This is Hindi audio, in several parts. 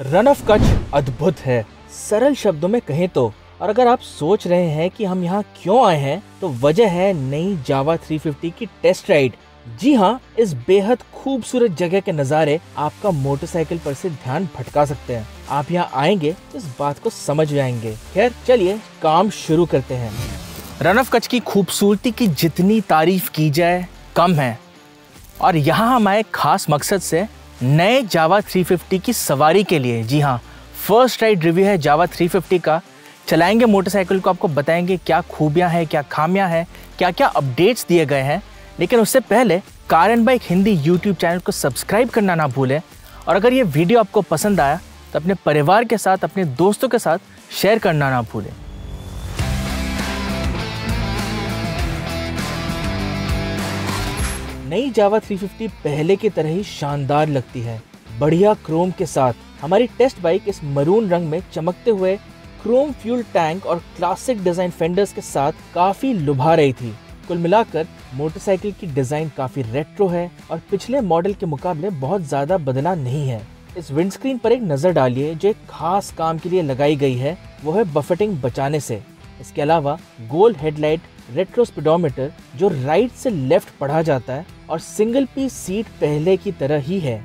रन ऑफ कच्छ अद्भुत है, सरल शब्दों में कहें तो। और अगर आप सोच रहे हैं कि हम यहाँ क्यों आए हैं, तो वजह है नई जावा 350 की टेस्ट राइड। जी हाँ, इस बेहद खूबसूरत जगह के नज़ारे आपका मोटरसाइकिल पर से ध्यान भटका सकते हैं। आप यहाँ आएंगे तो इस बात को समझ जाएंगे। खैर चलिए काम शुरू करते हैं। रन ऑफ कच्छ की खूबसूरती की जितनी तारीफ की जाए कम है, और यहाँ हम आए खास मकसद से नए जावा 350 की सवारी के लिए। जी हाँ, फर्स्ट राइड रिव्यू है जावा 350 का। चलाएंगे मोटरसाइकिल को, आपको बताएंगे क्या खूबियाँ हैं, क्या खामियाँ हैं, क्या क्या अपडेट्स दिए गए हैं। लेकिन उससे पहले car and bike Hindi YouTube channel को सब्सक्राइब करना ना भूलें। और अगर ये वीडियो आपको पसंद आया तो अपने परिवार के साथ, अपने दोस्तों के साथ शेयर करना ना भूलें। नई जावा 350 पहले की तरह ही शानदार लगती है, बढ़िया क्रोम के साथ। हमारी टेस्ट बाइक इस मरून रंग में चमकते हुए क्रोम फ्यूल टैंक और क्लासिक डिजाइन फेंडर्स के साथ काफी लुभा रही थी। कुल मिलाकर मोटरसाइकिल की डिजाइन काफी रेट्रो है और पिछले मॉडल के मुकाबले बहुत ज्यादा बदला नहीं है। इस विंडस्क्रीन पर एक नजर डालिए जो एक खास काम के लिए लगाई गई है, वो है बफेटिंग बचाने से। इसके अलावा गोल हेडलाइट, रेट्रो स्पीडोमीटर जो राइट से लेफ्ट पढ़ा जाता है, और सिंगल पीस सीट पहले की तरह ही है।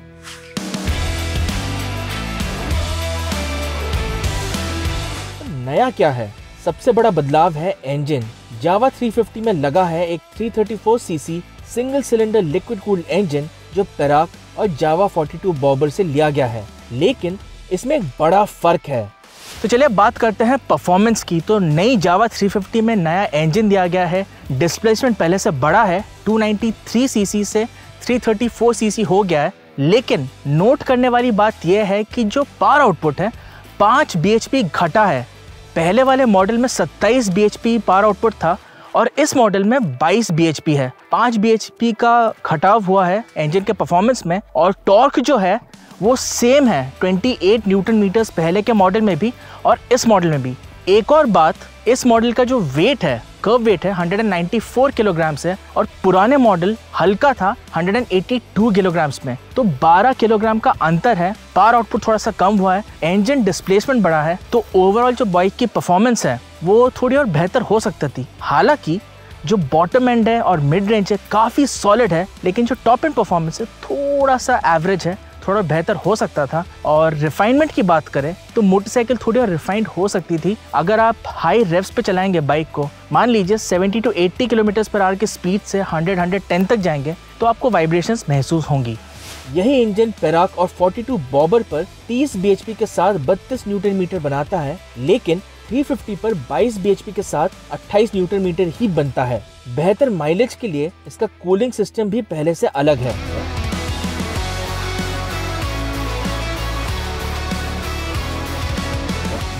नया क्या है? सबसे बड़ा बदलाव है इंजन। जावा 350 में लगा है एक 334 CC single cylinder liquid cooled engine जो पेराक और जावा 42 बॉबर से लिया गया है, लेकिन इसमें एक बड़ा फर्क है। तो चलिए बात करते हैं परफॉर्मेंस की। तो नई जावा 350 में नया इंजन दिया गया है, डिस्प्लेसमेंट पहले से बड़ा है, 293 सीसी से 334 सीसी हो गया है। लेकिन नोट करने वाली बात यह है कि जो पावर आउटपुट है 5 bhp घटा है। पहले वाले मॉडल में 27 bhp पावर आउटपुट था और इस मॉडल में 22 bhp है। 5 bhp का घटाव हुआ है इंजन के परफॉर्मेंस में, और टॉर्क जो है वो सेम है 28 न्यूटन मीटर्स पहले के मॉडल में भी और इस मॉडल में भी। एक और बात, इस मॉडल का जो वेट है, कर्व वेट है 194 किलोग्राम से, और पुराने मॉडल हल्का था 182 किलोग्राम्स में। तो 12 किलोग्राम का अंतर है। पावर आउटपुट थोड़ा सा कम हुआ है, इंजन डिस्प्लेसमेंट बढ़ा है, तो ओवरऑल जो बाइक की परफॉर्मेंस है वो थोड़ी और बेहतर हो सकती थी। हालांकि जो बॉटम एंड है और मिड रेंज है काफ़ी सॉलिड है, लेकिन जो टॉप एंड परफॉर्मेंस है थोड़ा सा एवरेज है, थोड़ा बेहतर हो सकता था। और रिफाइनमेंट की बात करें तो मोटरसाइकिल थोड़ी और रिफाइंड हो सकती थी। अगर आप हाई रेव्स पे चलाएंगे बाइक को, मान लीजिए 70 to 80 किलोमीटर पर आवर की स्पीड से 100-110 तक जाएंगे, तो आपको वाइब्रेशंस महसूस होंगी। यही इंजन पेराक और 42 बॉबर पर 30 bhp के साथ 32 न्यूटन मीटर बनाता है, लेकिन 350 पर 22 bhp के साथ 28 न्यूटन मीटर ही बनता है। बेहतर माइलेज के लिए इसका कूलिंग सिस्टम भी पहले से अलग है।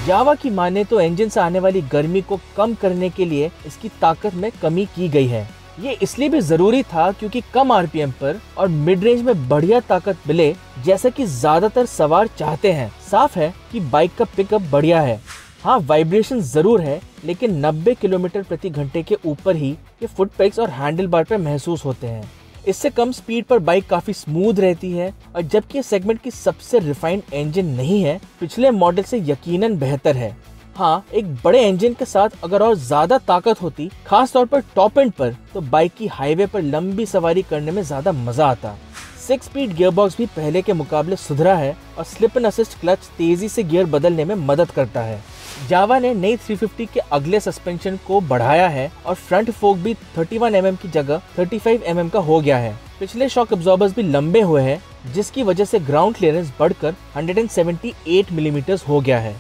जावा की माने तो इंजन से आने वाली गर्मी को कम करने के लिए इसकी ताकत में कमी की गई है। ये इसलिए भी जरूरी था क्योंकि कम आरपीएम पर और मिड रेंज में बढ़िया ताकत मिले, जैसा कि ज्यादातर सवार चाहते हैं। साफ है कि बाइक का पिकअप बढ़िया है। हाँ, वाइब्रेशन जरूर है, लेकिन 90 किलोमीटर प्रति घंटे के ऊपर ही ये फुट पेग्स और हैंडल बार पर महसूस होते हैं। इससे कम स्पीड पर बाइक काफी स्मूथ रहती है, और जबकि सेगमेंट की सबसे रिफाइंड इंजन नहीं है, पिछले मॉडल से यकीनन बेहतर है। हाँ, एक बड़े इंजन के साथ अगर और ज्यादा ताकत होती, खास तौर पर टॉप एंड पर, तो बाइक की हाईवे पर लंबी सवारी करने में ज्यादा मजा आता। 6 स्पीड गियरबॉक्स भी पहले के मुकाबले सुधरा है, और स्लिप एंड असिस्ट क्लच तेजी से गियर बदलने में मदद करता है। जावा ने नई 350 के अगले सस्पेंशन को बढ़ाया है और फ्रंट फोक भी 31 mm की जगह 35 mm का हो गया है। पिछले शॉक अब्जॉर्बर्स भी लंबे हुए हैं, जिसकी वजह से ग्राउंड क्लियरेंस बढ़कर 178 मिलीमीटर हो गया है।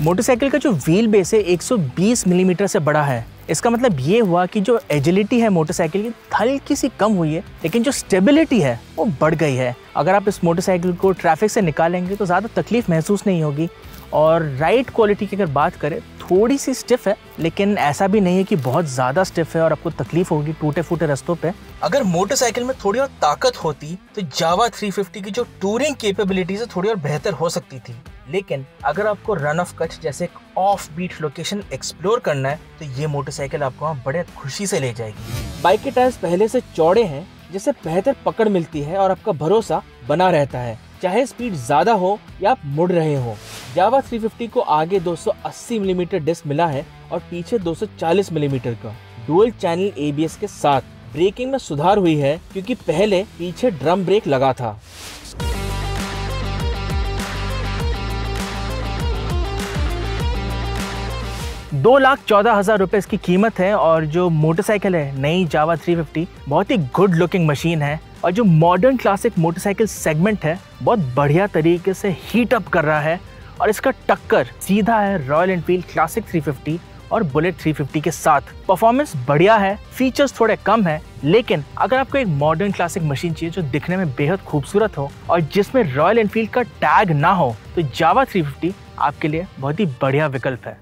मोटरसाइकिल का जो व्हील बेस है 120 मिलीमीटर से बड़ा है। इसका मतलब ये हुआ कि जो एजिलिटी है मोटरसाइकिल की हल्की सी कम हुई है, लेकिन जो स्टेबिलिटी है वो बढ़ गई है। अगर आप इस मोटरसाइकिल को ट्रैफिक से निकालेंगे तो ज़्यादा तकलीफ महसूस नहीं होगी। और राइड क्वालिटी की अगर बात करें, थोड़ी सी स्टिफ है, लेकिन ऐसा भी नहीं है कि बहुत ज़्यादा स्टिफ है और आपको तकलीफ होगी टूटे फूटे रास्तों पे। अगर मोटरसाइकिल में थोड़ी और ताकत होती तो जावा 350 की जो टूरिंग कैपेबिलिटीज है थोड़ी और बेहतर हो सकती थी, लेकिन अगर आपको रन ऑफ कच्छ जैसे एक ऑफ बीट लोकेशन एक्सप्लोर करना है तो ये मोटरसाइकिल आपको वहाँ बड़े खुशी से ले जाएगी। बाइक के टायर्स पहले से चौड़े हैं जिससे बेहतर पकड़ मिलती है और आपका भरोसा बना रहता है, चाहे स्पीड ज्यादा हो या आप मुड़ रहे हो। जावा 350 को आगे 280 मिलीमीटर डिस्क मिला है और पीछे 240 मिलीमीटर का डुअल चैनल ABS के साथ। ब्रेकिंग में सुधार हुई है क्योंकि पहले पीछे ड्रम ब्रेक लगा था। ₹2,14,000 इसकी कीमत है और जो मोटरसाइकिल है नई जावा 350 बहुत ही गुड लुकिंग मशीन है और जो मॉडर्न क्लासिक मोटरसाइकिल सेगमेंट है बहुत बढ़िया तरीके से हीट अप कर रहा है और इसका टक्कर सीधा है रॉयल एनफील्ड क्लासिक 350 और बुलेट 350 के साथ। परफॉर्मेंस बढ़िया है, फीचर्स थोड़े कम है, लेकिन अगर आपको एक मॉडर्न क्लासिक मशीन चाहिए जो दिखने में बेहद खूबसूरत हो और जिसमें रॉयल एनफील्ड का टैग ना हो तो जावा 350 आपके लिए बहुत ही बढ़िया विकल्प है।